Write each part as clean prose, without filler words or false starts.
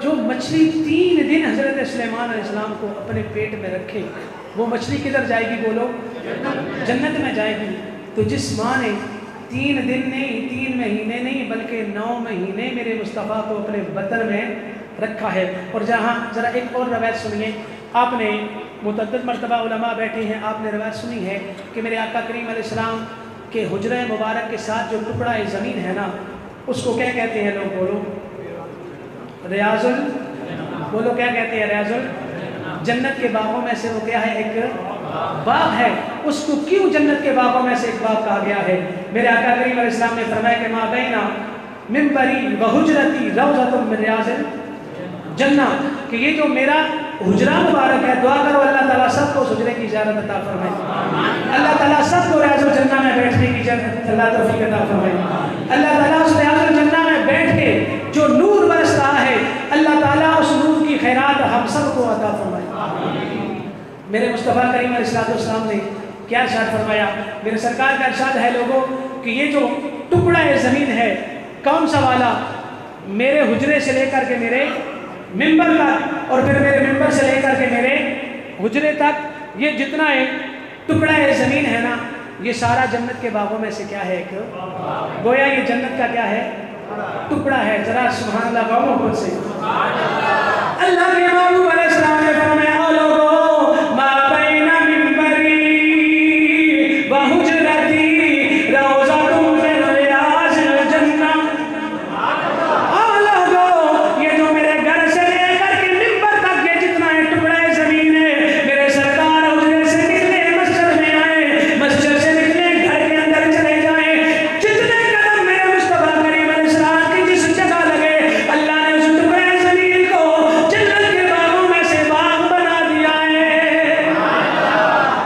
جو مچھلی 3 دن حضرت سلیمان علیہ السلام کو اپنے پیٹ میں رکھے، وہ مچھلی کدھر جائے گی بولو؟ جنت میں جائے گی۔ تو جس ماں نے 3 دن نہیں، 3 مہینے نہیں، بلکہ 9 مہینے میرے مصطفیٰ کو اپنے بطن میں رکھا ہے۔ اور جہاں ذرا ایک اور روایت سنیے، آپ نے متعدد مرتبہ علماء بیٹھے ہیں، آپ نے روایت سنی ہے کہ میرے آقا کریم علیہ السلام کہ حجرہ مبارک کے ساتھ جو ٹکڑا زمین ہے نا، اس کو کیا کہتے ہیں لوگ بولو؟ ریاض بولو کیا کہتے ہیں؟ ریاض جنت کے باغوں میں سے وہ کیا ہے؟ ایک باغ ہے۔ اس کو کیوں جنت کے باغوں میں سے ایک باغ کہا گیا ہے؟ میرے آقا کریم علیہ السلام نے فرمایا کہ ما بینا منبری و حجرتی روضۃ من ریاض الجنہ، کہ یہ جو میرا حجرہ مبارک ہے، دعا کرو اللہ تعالیٰ سب کو اس حجرے کی اجازت عطا فرمائے، اللہ تعالیٰ سب کو ریاض الجنہ میں بیٹھنے کی اجازت اللہ توفیق عطا فرمائے، اللہ تعالیٰ اس ریاض الجنہ میں بیٹھ کے جو نور برس رہا ہے، اللہ تعالیٰ اس نور کی خیرات ہم سب کو عطا فرمائے۔ میرے مصطفیٰ کریم علیہ السلام نے کیا ارشاد فرمایا؟ میرے سرکار کا ارشاد ہے لوگوں کہ یہ جو ٹکڑا زمین ہے، کون سا والا؟ میرے حجرے سے لے کر کے میرے ممبر تک، اور پھر میرے ممبر سے لے کر کے میرے حجرے تک، یہ جتنا ایک ٹکڑا زمین ہے نا، یہ سارا جنت کے باغوں میں سے کیا ہے؟ ایک گویا یہ جنت کا کیا ہے؟ ٹکڑا ہے۔ ذرا سبحان اللہ باؤں خود سے اللہ کے محبوب علیہ السلام نے فرمایا او لوگوں ما بین منبری و حجرتی روضۃ من ریاض الجنہ، او لوگوں یہ جو میرے گھر سے لے کر کے منبر تک یہ جتنا ہے ٹکڑا زمین ہے، میرے سرکار حجرے سے نکلے مسجد میں آئے، مسجد سے نکلے گھر کے اندر چلے جائیں، جتنے قدم میرے مصطفیٰ کریم علیہ السلام کی جس جگہ لگے، اللہ نے اس ٹکڑے زمین کو جنت کے باغوں میں سے باغ بنا دیا ہے۔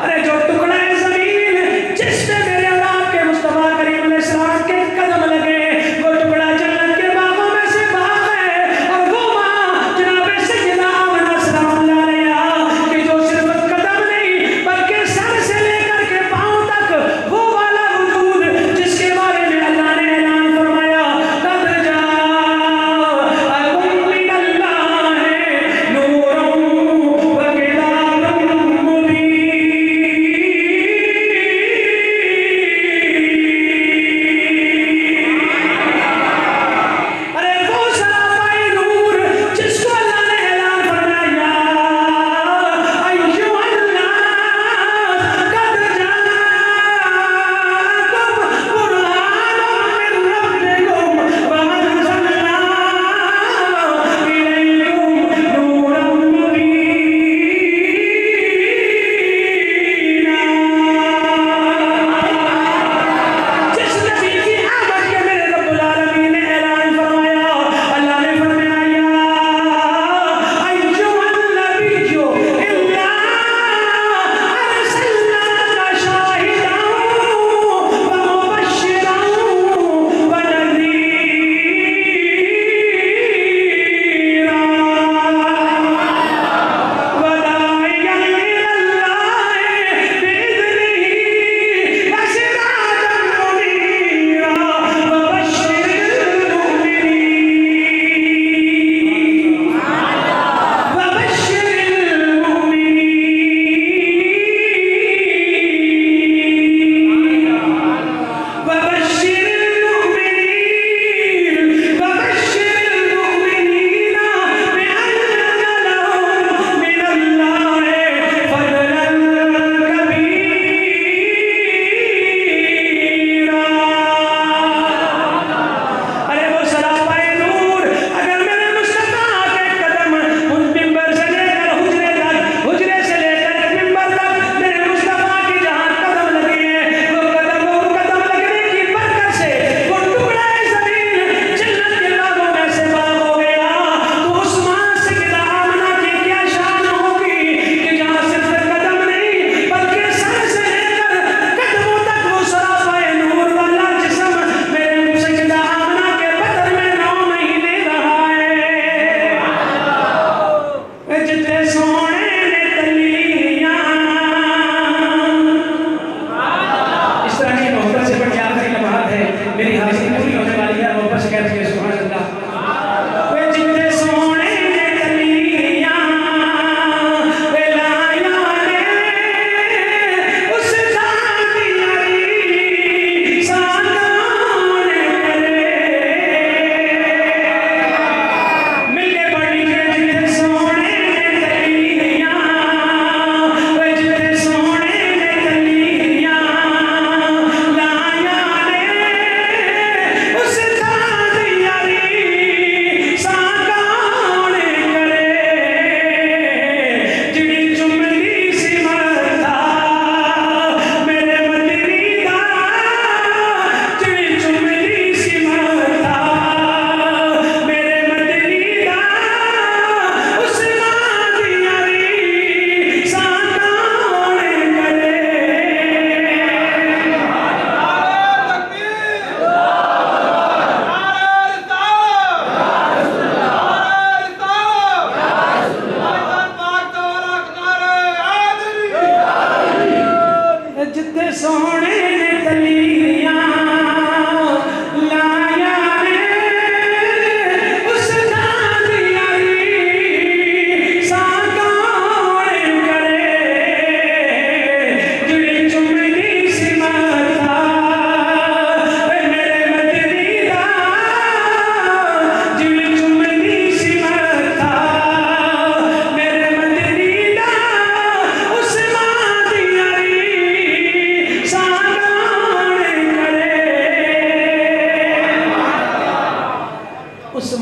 ارے جو ٹکڑا زمین جس پہ میرے اور آپ کے مصطفیٰ کریم علیہ السلام کے قدم لگے، وہ ٹکڑا جنت کے باغوں میں سے باغ ہے، اور وہ ماں جناب سیدہ آمنہ سلام اللہ علیہا کہ جو صرف قدم نہیں بلکہ سر سے لے کر کے پاؤں تک وہ والا وجود جس کے بارے میں اللہ نے اعلان فرمایا قد جاءکم من اللہ نور و کتاب مبین۔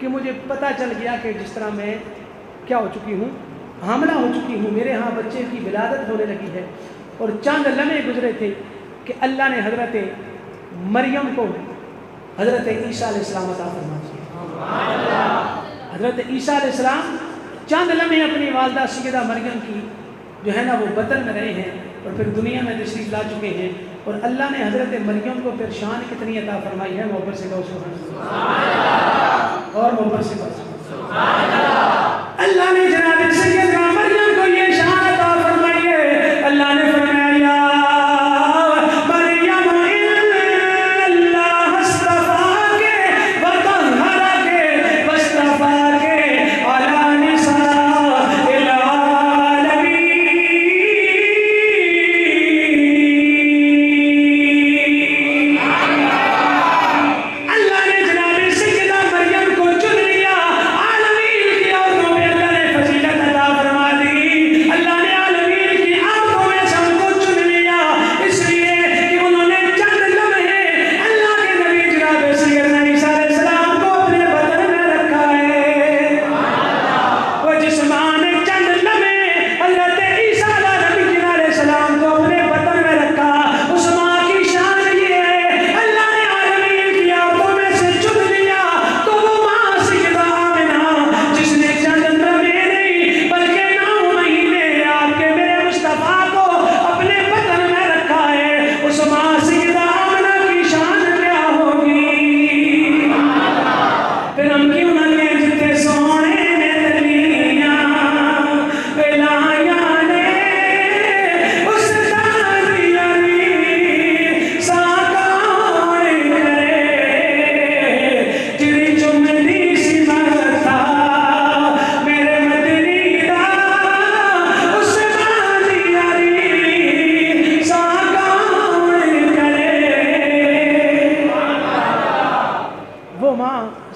کہ مجھے پتہ چل گیا کہ جس طرح میں کیا ہو چکی ہوں، حاملہ ہو چکی ہوں، میرے ہاں بچے کی ولادت ہونے لگی ہے، اور چند لمحے گزرے تھے کہ اللہ نے حضرت مریم کو حضرت عیسیٰ علیہ السلام عطا فرما دیا۔ حضرت عیسیٰ علیہ السلام چند لمحے اپنی والدہ سیدہ مریم کی جو ہے نا وہ بطن میں رہے ہیں اور پھر دنیا میں تشریف لا چکے ہیں، اور اللہ نے حضرت مریم کو پھر شان کتنی عطا فرمائی ہے، محبت سے کہو سبحان اللہ، اور محبت سے کہو سبحان اللہ۔ اللہ نے جناب سیدہ مریم کو یہ شان عطا فرمائی ہے، اللہ نے فرمایا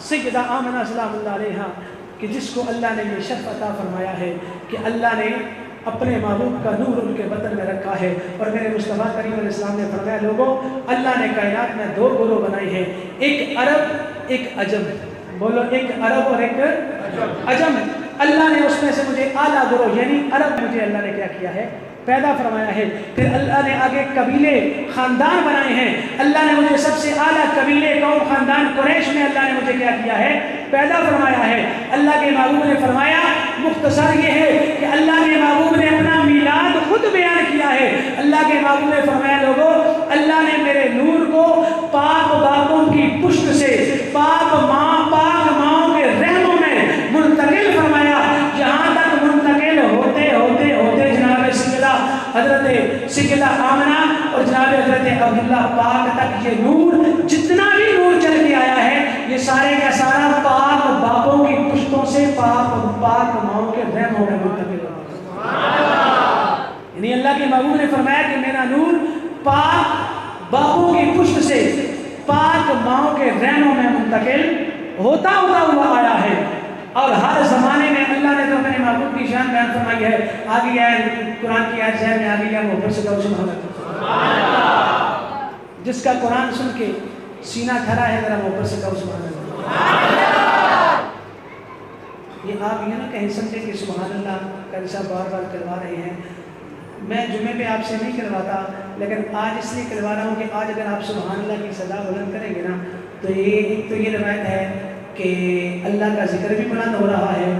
سیدہ آمنہ سلام اللہ علیہا کہ جس کو اللہ نے یہ شرف عطا فرمایا ہے کہ اللہ نے اپنے محبوب کا نور ان کے بطن میں رکھا ہے، اور میرے مصطفیٰ کریم علیہ السلام نے فرمایا لوگوں اللہ نے کائنات میں دو گروہ بنائی ہیں، ایک عرب ایک عجم، بولو ایک عرب اور ایک عجم۔ اللہ نے اس میں سے مجھے اعلیٰ گروہ یعنی عرب مجھے اللہ نے کیا کیا ہے پیدا فرمایا ہے، پھر اللہ نے آگے قبیلے خاندان بنائے ہیں، اللہ نے مجھے سب سے اعلیٰ قبیلے قوم خاندان قریش میں اللہ نے مجھے کیا کیا ہے پیدا فرمایا ہے۔ اللہ کے محبوب نے فرمایا مختصر یہ ہے کہ اللہ کے محبوب نے اپنا میلاد خود بیان کیا ہے، اللہ کے محبوب نے فرمایا لوگوں اللہ نے میرے نور کو پاک باپوں کی پشت سے پاک ماؤں کے رحموں میں منتقل فرمایا، جہاں تک منتقل ہوتے ہوتے ہوتے جناب حضرت سیدہ آمنہ اور جناب حضرت عبداللہ پاک تک یہ نور جتنا بھی نور چل کے آیا ہے یہ سارے کا سارا پاک باپوں کی پشتوں سے پاک ماؤں کے رحموں میں منتقل ہوتا، یعنی اللہ کے محبوب نے فرمایا کہ میرا نور پاک باپوں کی پشت سے پاک ماؤں کے رحموں میں منتقل ہوتا ہوا آیا ہے، اور ہر زمانے میں اللہ نے تو اپنے محبوب کی شان بیان فرمائی ہے۔ آگے ہے قرآن کی آیت ذہن میں آگے ہے محبت سے کہو سبحان اللہ، جس کا قرآن سن کے سینہ کھڑا ہے ذرا محبت سے کہو سبحان اللہ۔ یہ آپ یہ نہ کہیں سمجھے کہ سبحان اللہ کا رسالہ بار بار کروا رہے ہیں، میں جمعے پہ آپ سے نہیں کرواتا لیکن آج اس لیے کروا رہا ہوں کہ آج اگر آپ سبحان اللہ کی صدا بلند کریں گے نا تو یہ روایت ہے کہ اللہ کا ذکر بھی بلند ہو رہا ہے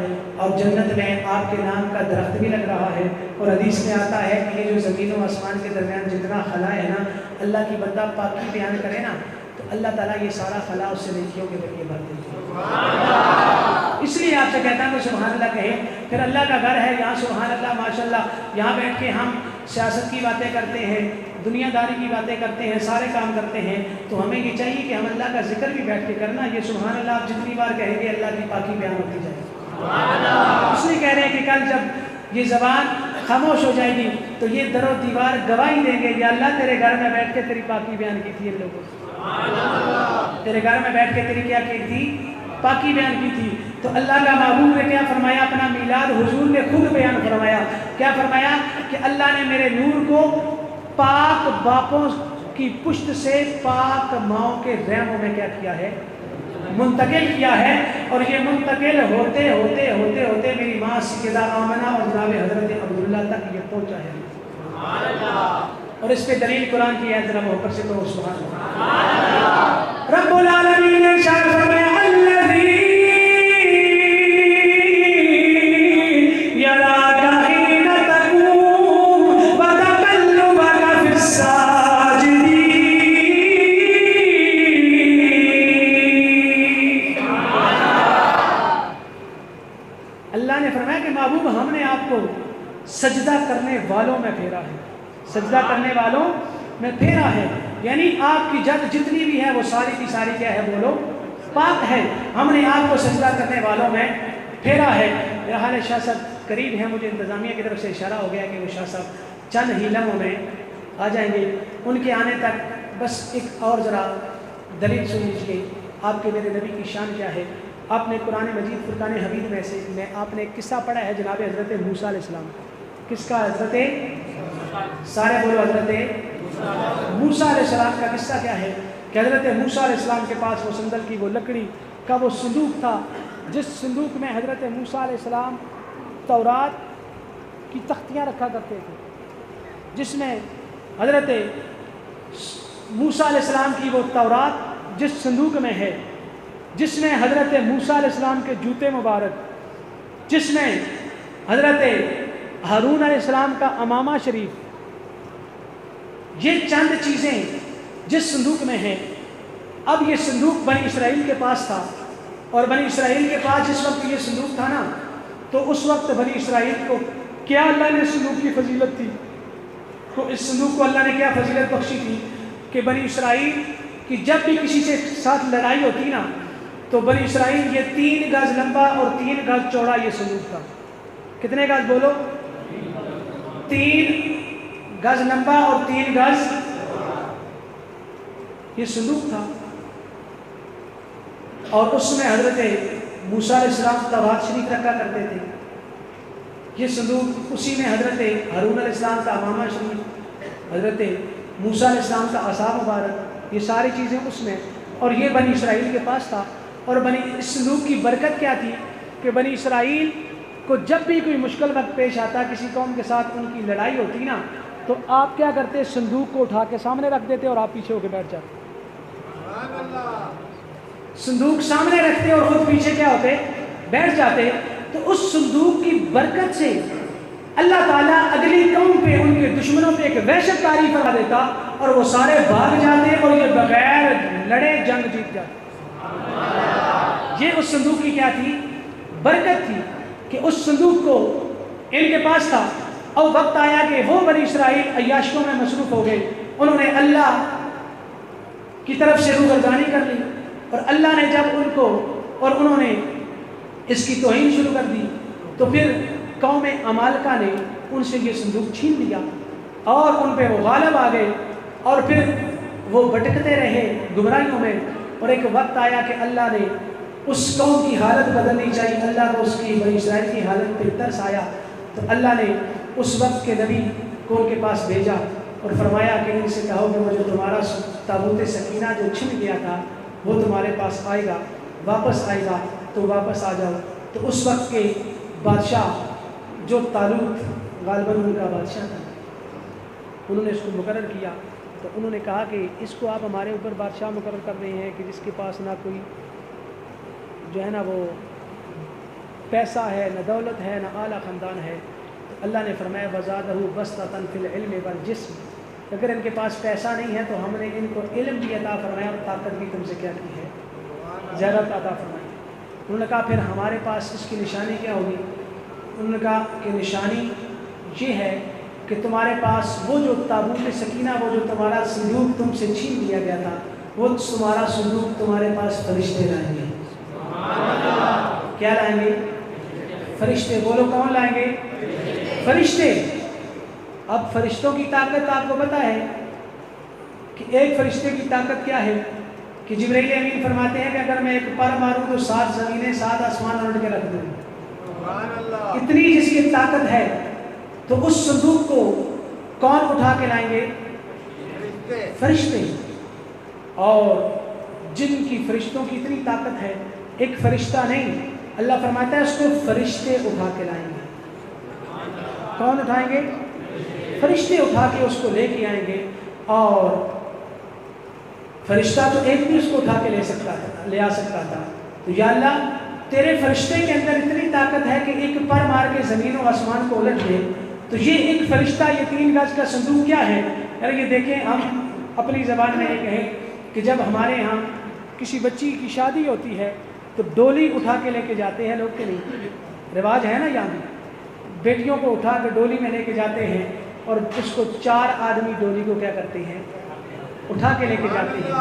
اور جنت میں آپ کے نام کا درخت بھی لگ رہا ہے، اور حدیث میں آتا ہے کہ یہ جو زمین و آسمان کے درمیان جتنا خلا ہے نا اللہ کی بندہ پاکی بیان کرے نا تو اللہ تعالیٰ یہ سارا خلا اس سے نیکیوں کے ذریعے بھر دیتے ہیں۔ اس لیے آپ سے کہتا ہوں کہ سبحان اللہ کہیں، پھر اللہ کا گھر ہے یہاں سبحان اللہ ماشاءاللہ، یہاں بیٹھ کے ہم سیاست کی باتیں کرتے ہیں، دنیا داری کی باتیں کرتے ہیں، سارے کام کرتے ہیں، تو ہمیں یہ چاہیے کہ ہم اللہ کا ذکر بھی بیٹھ کے کرنا، یہ سبحان اللہ آپ جتنی بار کہیں گے اللہ کی پاکی بیان ہوتی جائے گی۔ اس لیے کہہ رہے ہیں کہ کل جب یہ زبان خاموش ہو جائے گی تو یہ در و دیوار گواہی دیں گے یا اللہ تیرے گھر میں بیٹھ کے تیری پاکی بیان کی تھی، ان لوگوں تیرے گھر میں بیٹھ کے تیری کیا کی تھی پاکی بیان کی تھی۔ تو اللہ کا محبوب نے کیا فرمایا، اپنا میلاد حضور نے خود بیان فرمایا، کیا فرمایا کہ اللہ نے میرے نور کو پاک باپوں کی پشت سے پاک ماؤں کے رحموں میں کیا کیا ہے منتقل کیا ہے، اور یہ منتقل ہوتے ہوتے ہوتے ہوتے میری ماں سیدہ آمنہ اور جناب حضرت عبداللہ تک یہ پہنچا ہے۔ اور اس پہ دلیل قرآن کی ہے، ذرا اوپر سے تو سبحان اللہ۔ رب العالمین نے ارشاد فرمایا الذی یراک حین تقوم وتقلبک فی الساجدین۔ اللہ نے فرمایا کہ محبوب ہم نے آپ کو سجدہ کرنے والوں میں پھیرا ہے، سجدہ کرنے والوں میں پھیرا ہے، یعنی آپ کی جد جتنی بھی ہے وہ ساری کی ساری کیا ہے، بولو پاک ہے، ہم نے آپ کو سجدہ کرنے والوں میں پھیرا ہے۔ میرا حال شاہ صاحب قریب ہیں، مجھے انتظامیہ کی طرف سے اشارہ ہو گیا کہ وہ شاہ صاحب چند ہی لمحوں میں آ جائیں گے، ان کے آنے تک بس ایک اور ذرا دلیل سن لیجیے آپ کے میرے نبی کی شان کیا ہے۔ آپ نے قرآن مجید فرقان حمید میں سے آپ نے ایک قصہ پڑھا ہے جناب حضرت موسیٰ علیہ السلام، کس کا؟ حضرت سارے بولو حضرت موسیٰ علیہ السلام کا قصہ کیا ہے کہ حضرت موسیٰ علیہ السلام کے پاس وہ سندل کی وہ لکڑی کا وہ صندوق تھا، جس صندوق میں حضرت موسیٰ علیہ السلام تورات کی تختیاں رکھا کرتے تھے، جس میں حضرت موسیٰ علیہ السلام کی وہ تورات جس صندوق میں ہے، جس میں حضرت موسیٰ علیہ السلام کے جوتے مبارک، جس میں حضرت ہارون علیہ السلام کا امامہ شریف، یہ چند چیزیں جس صندوق میں ہیں۔ اب یہ صندوق بنی اسرائیل کے پاس تھا، اور بنی اسرائیل کے پاس جس وقت یہ صندوق تھا نا، تو اس وقت بنی اسرائیل کو کیا اللہ نے صندوق کی فضیلت تھی، تو اس صندوق کو اللہ نے کیا فضیلت بخشی تھی کہ بنی اسرائیل کی جب بھی کسی سے ساتھ لڑائی ہوتی نا، تو بنی اسرائیل یہ 3 گز لمبا اور 3 گز چوڑا یہ صندوق تھا۔ کتنے گز بولو؟ 3 گز لمبا اور 3 گز یہ صندوق تھا، اور اس میں حضرت موسیٰ علیہ السلام تورات شریف رکھا کرتے تھے۔ یہ صندوق اسی میں حضرت ہارون علیہ السلام کا امامہ شریف، حضرت موسیٰ علیہ السلام کا عصا مبارک، یہ ساری چیزیں اس میں، اور یہ بنی اسرائیل کے پاس تھا۔ اور اس صندوق کی برکت کیا تھی کہ بنی اسرائیل کو جب بھی کوئی مشکل وقت پیش آتا، کسی قوم کے ساتھ ان کی لڑائی ہوتی نا، تو آپ کیا کرتے؟ صندوق کو اٹھا کے سامنے رکھ دیتے اور آپ پیچھے ہو کے بیٹھ جاتے۔ صندوق سامنے رکھتے اور خود پیچھے کیا ہوتے؟ بیٹھ جاتے۔ تو اس صندوق کی برکت سے اللہ تعالیٰ اگلی قوم پہ، ان کے دشمنوں پہ ایک وحشت طاری فرما دیتا، اور وہ سارے بھاگ جاتے اور یہ بغیر لڑے جنگ جیت جاتے۔ یہ اس صندوق کی کیا تھی؟ برکت تھی کہ اس صندوق کو ان کے پاس تھا۔ اور وقت آیا کہ وہ بنی اسرائیل عیاشیوں میں مصروف ہو گئے، انہوں نے اللہ کی طرف سے روگردانی کر لی، اور اللہ نے جب ان کو، اور انہوں نے اس کی توہین شروع کر دی، تو پھر قوم عمالقہ نے ان سے یہ صندوق چھین لیا، اور ان پہ وہ غالب آ گئے، اور پھر وہ بھٹکتے رہے گمراہیوں میں۔ اور ایک وقت آیا کہ اللہ نے اس قوم کی حالت بدلنی چاہیے، اللہ کو اس کی بنی اسرائیل کی حالت پہ ترس آیا، تو اللہ نے اس وقت کے نبی کو ان کے پاس بھیجا اور فرمایا کہ ان سے کہو کہ وہ جو تمہارا تابوت سکینہ جو چھن گیا تھا وہ تمہارے پاس آئے گا، واپس آئے گا، تو واپس آ جاؤ۔ تو اس وقت کے بادشاہ جو طالوت غالباً ان کا بادشاہ تھا، انہوں نے اس کو مقرر کیا، تو انہوں نے کہا کہ اس کو آپ ہمارے اوپر بادشاہ مقرر کر رہے ہیں کہ جس کے پاس نہ کوئی جو ہے نا وہ پیسہ ہے، نہ دولت ہے، نہ اعلیٰ خاندان ہے۔ تو اللہ نے فرمایا وَزَادَهُ بَسْطَةً فِي الْعِلْمِ وَالْجِسْمِ، اگر ان کے پاس پیسہ نہیں ہے تو ہم نے ان کو علم بھی عطا فرمایا اور طاقت بھی تم سے کیا کی ہے، زیادہ عطا فرمائی۔ انہوں نے کہا پھر ہمارے پاس اس کی نشانی کیا ہوگی؟ انہوں نے کہا کہ نشانی یہ ہے کہ تمہارے پاس وہ جو تابوت سکینہ، وہ جو تمہارا صندوق تم سے چھین لیا گیا تھا، وہ تمہارا صندوق تمہارے پاس فرشتے لائیں گے۔ کیا لائیں گے؟ فرشتے۔ بولو کون لائیں گے؟ فرشتے۔ اب فرشتوں کی طاقت آپ کو پتہ ہے کہ ایک فرشتے کی طاقت کیا ہے کہ جبرائیل امین فرماتے ہیں کہ اگر میں ایک پر ماروں تو 7 زمینیں 7 آسمان الٹ کے رکھ دوں، اتنی جس کی طاقت ہے۔ تو اس صندوق کو کون اٹھا کے لائیں گے؟ فرشتے۔ اور جن کی فرشتوں کی اتنی طاقت ہے، ایک فرشتہ نہیں، اللہ فرماتا ہے اس کو فرشتے اٹھا کے لائیں گے۔ کون اٹھائیں گے؟ فرشتے اٹھا کے اس کو لے کے آئیں گے، اور فرشتہ تو ایک بھی اس کو اٹھا کے لے آ سکتا تھا۔ تو یا اللہ تیرے فرشتے کے اندر اتنی طاقت ہے کہ ایک پر مار کے زمین و آسمان کو الٹ دے، تو یہ ایک فرشتہ، یہ 3 گز کا صندوق کیا ہے؟ یار یہ دیکھیں، ہم اپنی زبان میں یہ کہیں کہ جب ہمارے ہاں کسی بچی کی شادی ہوتی ہے تو ڈولی اٹھا کے لے کے جاتے ہیں لوگ، کے نہیں رواج ہے نا، یہاں بھی بیٹیوں کو اٹھا کے ڈولی میں لے کے جاتے ہیں، اور اس کو 4 آدمی ڈولی کو کیا کرتے ہیں؟ اٹھا کے لے کے جاتے ہیں۔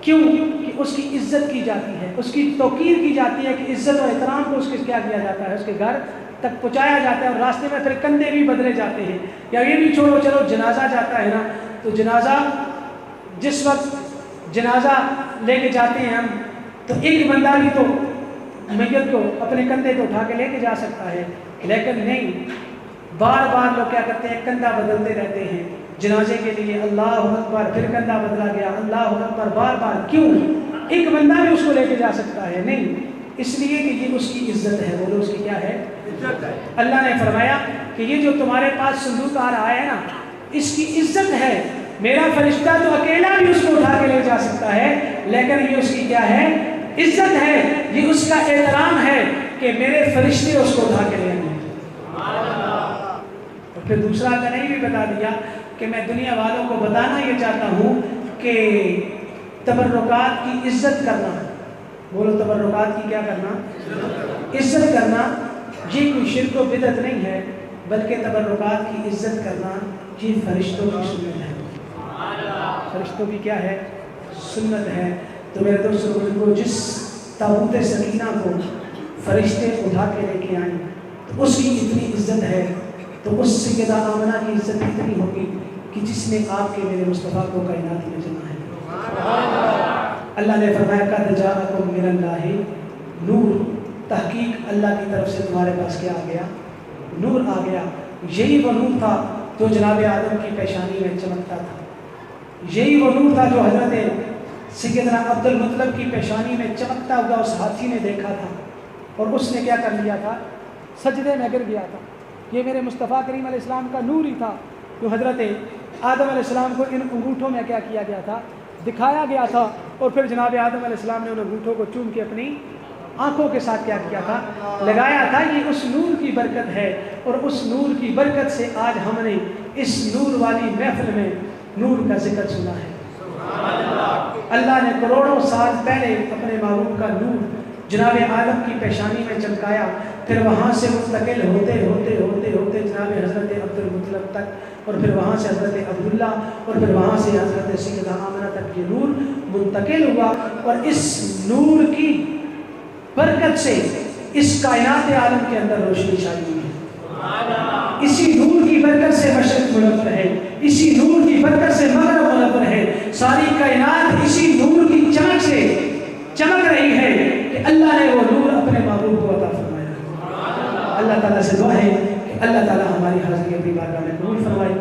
کیوں؟ کہ اس کی عزت کی جاتی ہے، اس کی توقیر کی جاتی ہے، کہ عزت و احترام کو اس کے کیا کیا جاتا ہے، اس کے گھر تک پہنچایا جاتا ہے، اور راستے میں پھر کندھے بھی بدلے جاتے ہیں۔ یا یہ بھی چھوڑو، چلو جنازہ جاتا ہے نا، تو جنازہ جس وقت جنازہ لے کے جاتے ہیں ہم، تو ایک بندہ بھی تو میت کو اپنے کندھے پہ اٹھا کے لے کے جا سکتا ہے، لیکن نہیں، بار بار لوگ کیا کرتے ہیں؟ کندھا بدلتے رہتے ہیں جنازے کے لیے، اللہ اکبر، پھر کندھا بدلا گیا، اللہ اکبر، بار بار۔ کیوں؟ ایک بندہ بھی اس کو لے کے جا سکتا ہے؟ نہیں، اس لیے کہ یہ اس کی عزت ہے۔ بولو اس کی کیا ہے؟ عزت ہے۔ اللہ نے فرمایا کہ یہ جو تمہارے پاس صندوق آ رہا ہے نا، اس کی عزت ہے، میرا فرشتہ تو اکیلا بھی اس کو اٹھا کے لے جا سکتا ہے، لیکن یہ اس کی کیا ہے؟ عزت ہے، یہ اس کا احترام ہے کہ میرے فرشتے اس کو اٹھا کے لے آئیں گے۔ اور پھر دوسرا کا نہیں بھی بتا دیا کہ میں دنیا والوں کو بتانا یہ چاہتا ہوں کہ تبرکات کی عزت کرنا، بولو تبرکات کی کیا کرنا؟ عزت کرنا، یہ کوئی شرک و بدعت نہیں ہے، بلکہ تبرکات کی عزت کرنا یہ فرشتوں کی سنت ہے۔ فرشتوں کی کیا ہے؟ سنت ہے۔ تو میرے دوستوں کو جس تابوت سکینہ کو فرشتے اٹھا کے لے کے آئیں تو اس کی اتنی عزت ہے، تو اس سیدہ آمنہ کی عزت اتنی ہوگی کہ جس نے آپ کے میرے مصطفیٰ کو کائنات میں جمع ہے۔ اللہ نے فرمایا قد جاءکم من اللہ نور، تحقیق اللہ کی طرف سے تمہارے پاس کیا آ گیا؟ نور آ گیا۔ یہی وہ نور تھا جو جناب آدم کی پیشانی میں چمکتا تھا، یہی وہ نور تھا جو حضرت سیدنا عبد المطلب کی پیشانی میں چمکتا ہوا اس ہاتھی نے دیکھا تھا، اور اس نے کیا کر لیا تھا؟ سجدے میں گر گیا تھا۔ یہ میرے مصطفیٰ کریم علیہ السلام کا نور ہی تھا جو حضرت آدم علیہ السلام کو ان انگوٹھوں میں کیا کیا گیا تھا؟ دکھایا گیا تھا، اور پھر جناب آدم علیہ السلام نے ان انگوٹھوں کو چوم کے اپنی آنکھوں کے ساتھ کیا کیا تھا؟ لگایا تھا۔ یہ اس نور کی برکت ہے، اور اس نور کی برکت سے آج ہم نے اس نور والی محفل میں نور کا ذکر سنا ہے۔ اللہ نے کروڑوں سال پہلے اپنے محبوب کا نور جناب آدم کی پیشانی میں چمکایا، پھر وہاں سے منتقل ہوتے ہوتے ہوتے ہوتے جناب حضرت عبد المطلب تک، اور پھر وہاں سے حضرت عبداللہ، اور پھر وہاں سے حضرت سیدہ آمنہ تک یہ نور منتقل ہوا، اور اس نور کی برکت سے اس کائنات عالم کے اندر روشنی چھائی ہوئی ہے۔ اسی نور کی برکت سے مشرق منور ہے، اسی نور کی برکت سے مغرب منور ہے، ساری کائنات اسی نور کی چمک سے چمک رہی ہے کہ اللہ نے وہ نور اپنے محبوب کو عطا فرمایا۔ اللہ تعالیٰ سے دعا ہے کہ اللہ تعالیٰ ہماری حاضری اپنی بارگاہ میں قبول فرمائے۔